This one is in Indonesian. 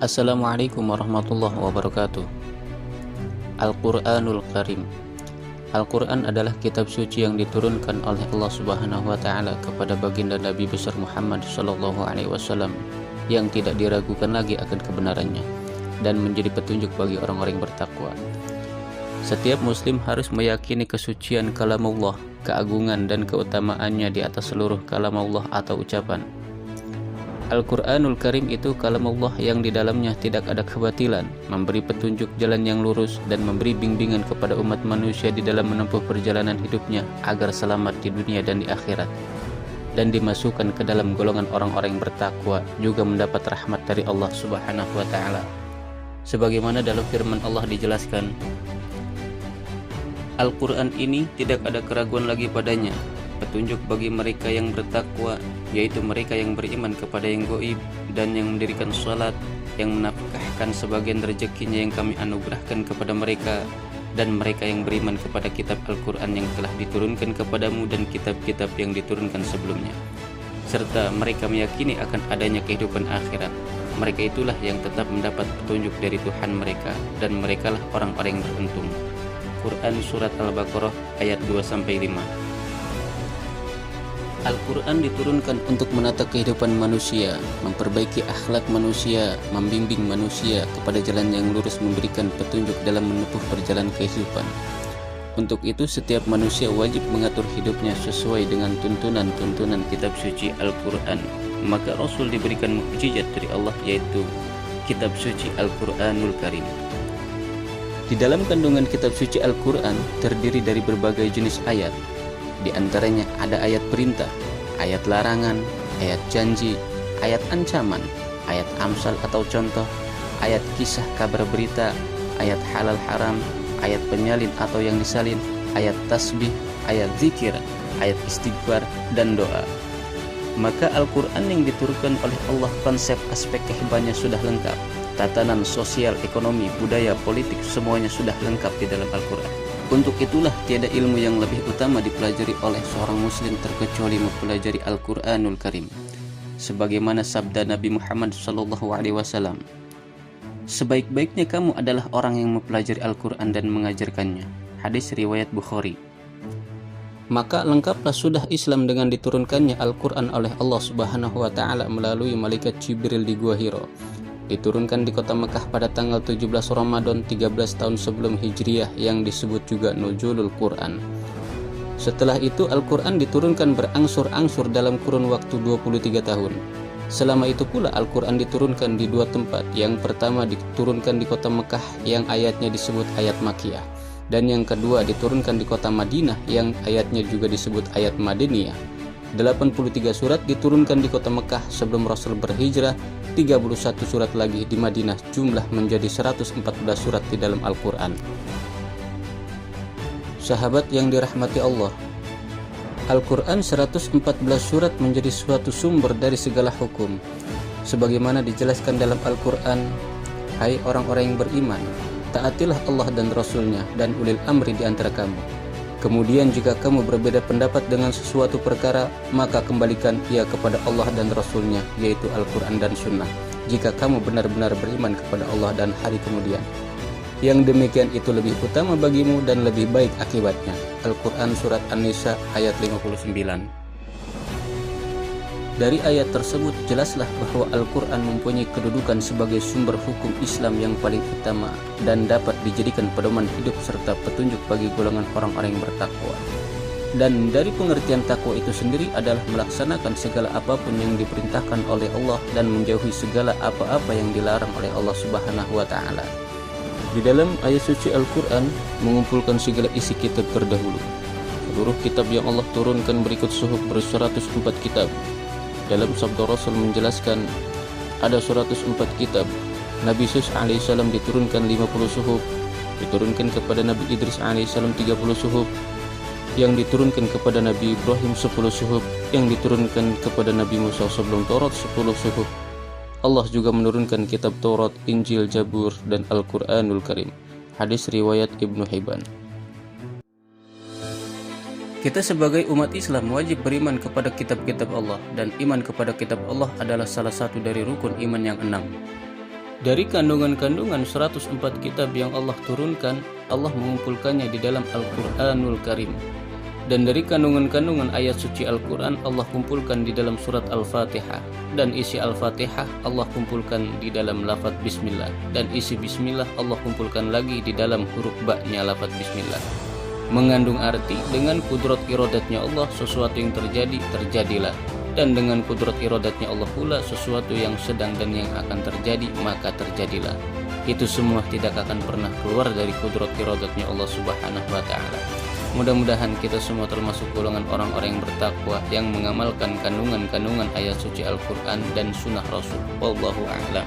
Assalamualaikum warahmatullahi wabarakatuh. Al-Quranul Karim. Al-Quran adalah kitab suci yang diturunkan oleh Allah Subhanahu wa Ta'ala kepada baginda Nabi besar Muhammad Sallallahu Alaihi Wasallam yang tidak diragukan lagi akan kebenarannya dan menjadi petunjuk bagi orang-orang yang bertakwa. Setiap muslim harus meyakini kesucian kalamullah, keagungan dan keutamaannya di atas seluruh kalamullah atau ucapan. Al-Quranul Karim itu kalamullah yang di dalamnya tidak ada kebatilan, memberi petunjuk jalan yang lurus dan memberi bimbingan kepada umat manusia di dalam menempuh perjalanan hidupnya agar selamat di dunia dan di akhirat, dan dimasukkan ke dalam golongan orang-orang yang bertakwa, juga mendapat rahmat dari Allah Subhanahu wa Ta'ala. Sebagaimana dalam firman Allah dijelaskan, Al-Quran ini tidak ada keraguan lagi padanya, petunjuk bagi mereka yang bertakwa, yaitu mereka yang beriman kepada yang gaib dan yang mendirikan salat, yang menafkahkan sebagian rezekinya yang kami anugerahkan kepada mereka, dan mereka yang beriman kepada kitab Al-Quran yang telah diturunkan kepadamu dan kitab-kitab yang diturunkan sebelumnya, serta mereka meyakini akan adanya kehidupan akhirat. Mereka itulah yang tetap mendapat petunjuk dari Tuhan mereka, dan merekalah orang-orang yang beruntung. Quran Surat Al-Baqarah ayat 2-5. Al-Quran diturunkan untuk menata kehidupan manusia, memperbaiki akhlak manusia, membimbing manusia kepada jalan yang lurus, memberikan petunjuk dalam menempuh perjalanan kehidupan. Untuk itu setiap manusia wajib mengatur hidupnya sesuai dengan tuntunan-tuntunan kitab suci Al-Quran. Maka Rasul diberikan mukjizat dari Allah, yaitu kitab suci Al-Quranul Karim. Di dalam kandungan kitab suci Al-Quran terdiri dari berbagai jenis ayat. Di antaranya ada ayat perintah, ayat larangan, ayat janji, ayat ancaman, ayat amsal atau contoh, ayat kisah kabar berita, ayat halal haram, ayat penyalin atau yang disalin, ayat tasbih, ayat zikir, ayat istighfar, dan doa. Maka Al-Quran yang diturunkan oleh Allah, konsep aspek kehidupannya sudah lengkap. Tatanan sosial, ekonomi, budaya, politik, semuanya sudah lengkap di dalam Al-Quran. Untuk itulah tiada ilmu yang lebih utama dipelajari oleh seorang muslim terkecuali mempelajari Al-Quranul Karim. Sebagaimana sabda Nabi Muhammad SAW, sebaik-baiknya kamu adalah orang yang mempelajari Al-Quran dan mengajarkannya. Hadis riwayat Bukhari. Maka lengkaplah sudah Islam dengan diturunkannya Al-Quran oleh Allah Subhanahu wa Ta'ala melalui malaikat Jibril di Gua Hiro. Diturunkan di kota Mekah pada tanggal 17 Ramadan 13 tahun sebelum Hijriah yang disebut juga Nuzulul Quran. Setelah itu Al-Quran diturunkan berangsur-angsur dalam kurun waktu 23 tahun. Selama itu pula Al-Quran diturunkan di dua tempat. Yang pertama diturunkan di kota Mekah yang ayatnya disebut ayat Makkiyah, dan yang kedua diturunkan di kota Madinah yang ayatnya juga disebut ayat Madaniyah. 83 surat diturunkan di kota Mekah sebelum Rasul berhijrah, 31 surat lagi di Madinah, jumlah menjadi 114 surat di dalam Al-Quran. Sahabat yang dirahmati Allah, Al-Quran 114 surat menjadi suatu sumber dari segala hukum. Sebagaimana dijelaskan dalam Al-Quran, hai orang-orang yang beriman, taatilah Allah dan Rasulnya dan ulil amri di antara kamu. Kemudian jika kamu berbeda pendapat dengan sesuatu perkara, maka kembalikan ia kepada Allah dan Rasulnya, yaitu Al-Quran dan Sunnah, jika kamu benar-benar beriman kepada Allah dan hari kemudian. Yang demikian itu lebih utama bagimu dan lebih baik akibatnya. Al-Quran Surat An-Nisa ayat 59. Dari ayat tersebut jelaslah bahwa Al-Quran mempunyai kedudukan sebagai sumber hukum Islam yang paling utama dan dapat dijadikan pedoman hidup serta petunjuk bagi golongan orang-orang yang bertakwa. Dan dari pengertian takwa itu sendiri adalah melaksanakan segala apapun yang diperintahkan oleh Allah dan menjauhi segala apa-apa yang dilarang oleh Allah Subhanahu wa Ta'ala. Di dalam ayat suci Al-Quran mengumpulkan segala isi kitab terdahulu. Seluruh kitab yang Allah turunkan berikut suhuf ber-104 kitab. Dalam sabda Rasul menjelaskan ada 104 kitab. Nabi Sus alaihissalam diturunkan 50 suhuf, diturunkan kepada Nabi Idris alaihissalam 30 suhuf, yang diturunkan kepada Nabi Ibrahim 10 suhuf, yang diturunkan kepada Nabi Musa sebelum Taurat 10 suhuf. Allah juga menurunkan kitab Taurat, Injil, Zabur, dan Al-Quranul Karim. Hadis riwayat Ibnu Hibban. Kita sebagai umat Islam wajib beriman kepada kitab-kitab Allah, dan iman kepada kitab Allah adalah salah satu dari rukun iman yang 6. Dari kandungan-kandungan 104 kitab yang Allah turunkan, Allah mengumpulkannya di dalam Al-Quranul Karim. Dan dari kandungan-kandungan ayat suci Al-Quran, Allah kumpulkan di dalam surat Al-Fatihah. Dan isi Al-Fatihah Allah kumpulkan di dalam lafaz Bismillah. Dan isi Bismillah Allah kumpulkan lagi di dalam huruf ba-nya lafaz Bismillah. Mengandung arti dengan kudrat iradatnya Allah sesuatu yang terjadi, terjadilah. Dan dengan kudrat iradatnya Allah pula sesuatu yang sedang dan yang akan terjadi, maka terjadilah. Itu semua tidak akan pernah keluar dari kudrat iradatnya Allah Subhanahu wa ta'ala. Mudah-mudahan kita semua termasuk golongan orang-orang yang bertakwa, yang mengamalkan kandungan-kandungan ayat suci Al-Quran dan sunnah Rasul. Wallahu a'lam.